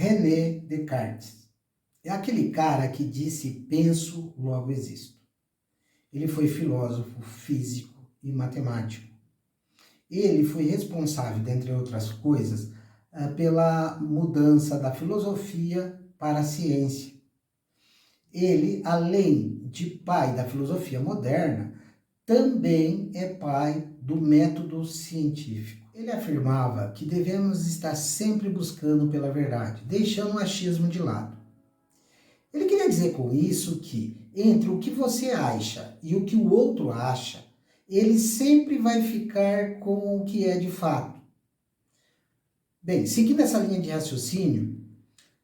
René Descartes. É aquele cara que disse penso, logo existo. Ele foi filósofo, físico e matemático. Ele foi responsável, dentre outras coisas, pela mudança da filosofia para a ciência. Ele, além de pai da filosofia moderna, também é pai do método científico. Ele afirmava que devemos estar sempre buscando pela verdade, deixando o achismo de lado. Ele queria dizer com isso que, entre o que você acha e o que o outro acha, ele sempre vai ficar com o que é de fato. Bem, seguindo essa linha de raciocínio,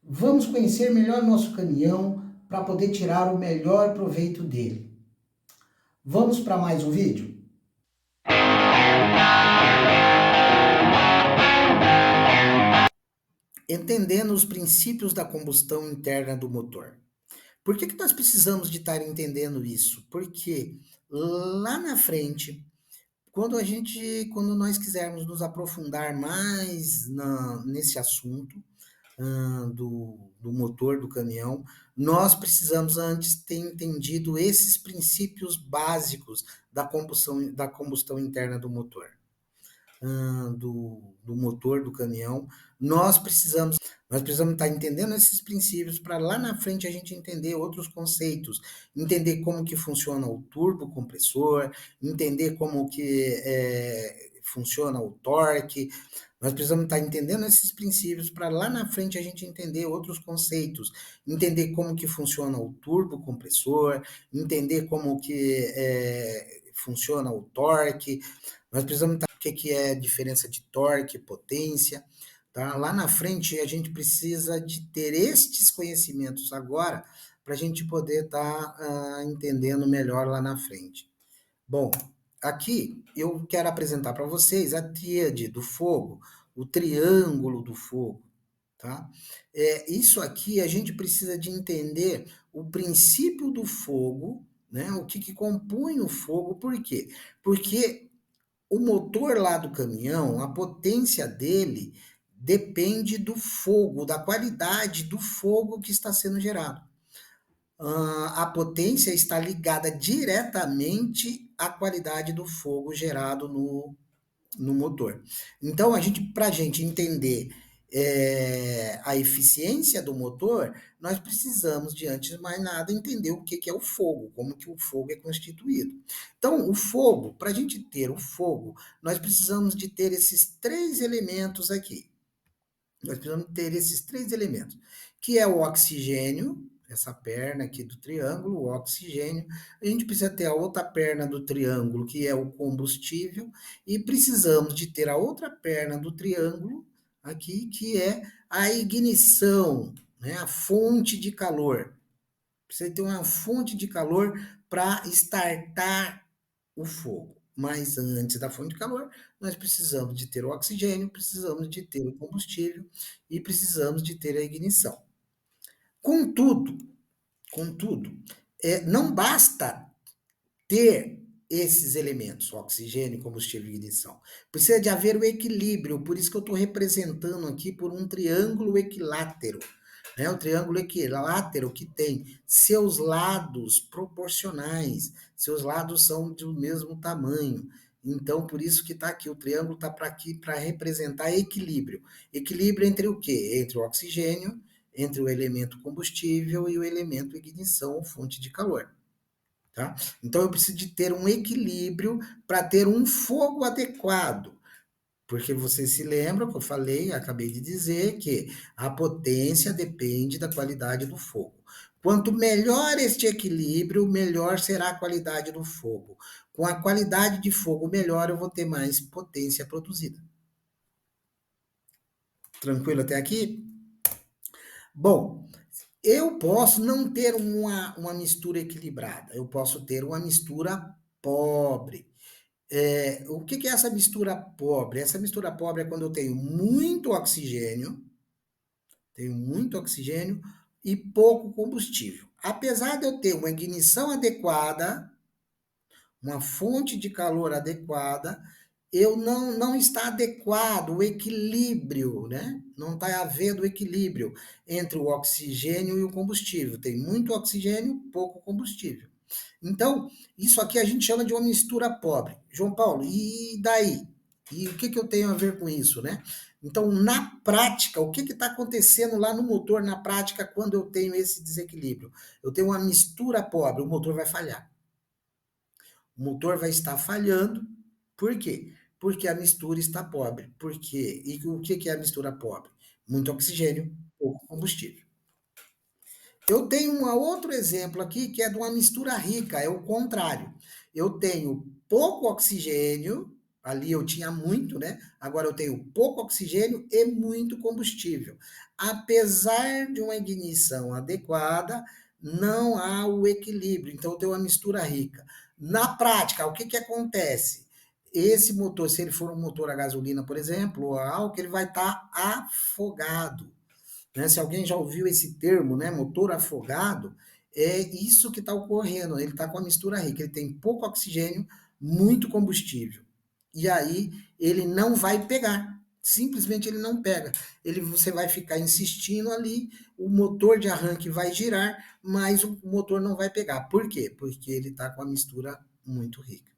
vamos conhecer melhor nosso caminhão para poder tirar o melhor proveito dele. Vamos para mais um vídeo? Entendendo os princípios da combustão interna do motor. Por que nós precisamos de estar entendendo isso? Porque lá na frente, quando nós quisermos nos aprofundar mais nesse assunto do motor do caminhão, nós precisamos antes ter entendido esses princípios básicos da combustão interna do motor. Do motor do caminhão, nós precisamos estar entendendo esses princípios para lá na frente a gente entender outros conceitos, entender como que funciona o turbocompressor, entender como que funciona o torque. Nós precisamos estar entendendo esses princípios para lá na frente a gente entender outros conceitos, entender como que funciona o turbocompressor, entender como que funciona o torque. Nós precisamos estar o que é a diferença de torque, potência, tá? Lá na frente a gente precisa de ter estes conhecimentos agora para a gente poder estar entendendo melhor lá na frente. Bom, aqui eu quero apresentar para vocês a tríade do fogo, o triângulo do fogo, tá? Isso aqui a gente precisa de entender o princípio do fogo, né? O que compõe o fogo, por quê? Porque o motor lá do caminhão, a potência dele depende do fogo, da qualidade do fogo que está sendo gerado. A potência está ligada diretamente à qualidade do fogo gerado no motor. Então, para a gente entender a eficiência do motor, nós precisamos, de antes de mais nada, entender o que é o fogo, como que o fogo é constituído. Então, o fogo, para a gente ter o fogo, nós precisamos de ter esses três elementos aqui. Nós precisamos ter esses três elementos, que é o oxigênio, essa perna aqui do triângulo, o oxigênio. A gente precisa ter a outra perna do triângulo, que é o combustível, e precisamos de ter a outra perna do triângulo aqui, que é a ignição, né? A fonte de calor. Precisa ter uma fonte de calor para startar o fogo. Mas antes da fonte de calor, nós precisamos de ter o oxigênio, precisamos de ter o combustível e precisamos de ter a ignição. Contudo, não basta ter esses elementos, oxigênio, combustível e ignição. Precisa de haver o equilíbrio, por isso que eu estou representando aqui por um triângulo equilátero. Né? O triângulo equilátero que tem seus lados proporcionais, seus lados são do mesmo tamanho. Então, por isso que está aqui, o triângulo está para aqui para representar equilíbrio. Equilíbrio entre o quê? Entre o oxigênio, entre o elemento combustível e o elemento ignição, fonte de calor. Tá? Então, eu preciso de ter um equilíbrio para ter um fogo adequado. Porque você se lembra que eu falei, acabei de dizer, que a potência depende da qualidade do fogo. Quanto melhor este equilíbrio, melhor será a qualidade do fogo. Com a qualidade de fogo melhor, eu vou ter mais potência produzida. Tranquilo até aqui? Bom, eu posso não ter uma mistura equilibrada, eu posso ter uma mistura pobre. O que é essa mistura pobre? Essa mistura pobre é quando eu tenho muito oxigênio e pouco combustível. Apesar de eu ter uma ignição adequada, uma fonte de calor adequada, eu não está adequado o equilíbrio, né? Não está havendo equilíbrio entre o oxigênio e o combustível. Tem muito oxigênio, pouco combustível. Então, isso aqui a gente chama de uma mistura pobre. João Paulo, e daí? E o que, que eu tenho a ver com isso, né? Então, na prática, o que está acontecendo lá no motor, na prática, quando eu tenho esse desequilíbrio? Eu tenho uma mistura pobre, o motor vai falhar. O motor vai estar falhando. Por quê? Porque a mistura está pobre. Por quê? E o que é a mistura pobre? Muito oxigênio, pouco combustível. Eu tenho um outro exemplo aqui que é de uma mistura rica, é o contrário. Eu tenho pouco oxigênio, ali eu tinha muito, né? Agora eu tenho pouco oxigênio e muito combustível. Apesar de uma ignição adequada, não há o equilíbrio, então eu tenho uma mistura rica. Na prática, o que, que acontece? Esse motor, se ele for um motor a gasolina, por exemplo, ou a álcool, ele vai estar afogado, né? Se alguém já ouviu esse termo, né, motor afogado, é isso que está ocorrendo. Ele está com a mistura rica, ele tem pouco oxigênio, muito combustível. E aí ele não vai pegar. Simplesmente ele não pega. Você vai ficar insistindo ali, o motor de arranque vai girar, mas o motor não vai pegar. Por quê? Porque ele está com a mistura muito rica.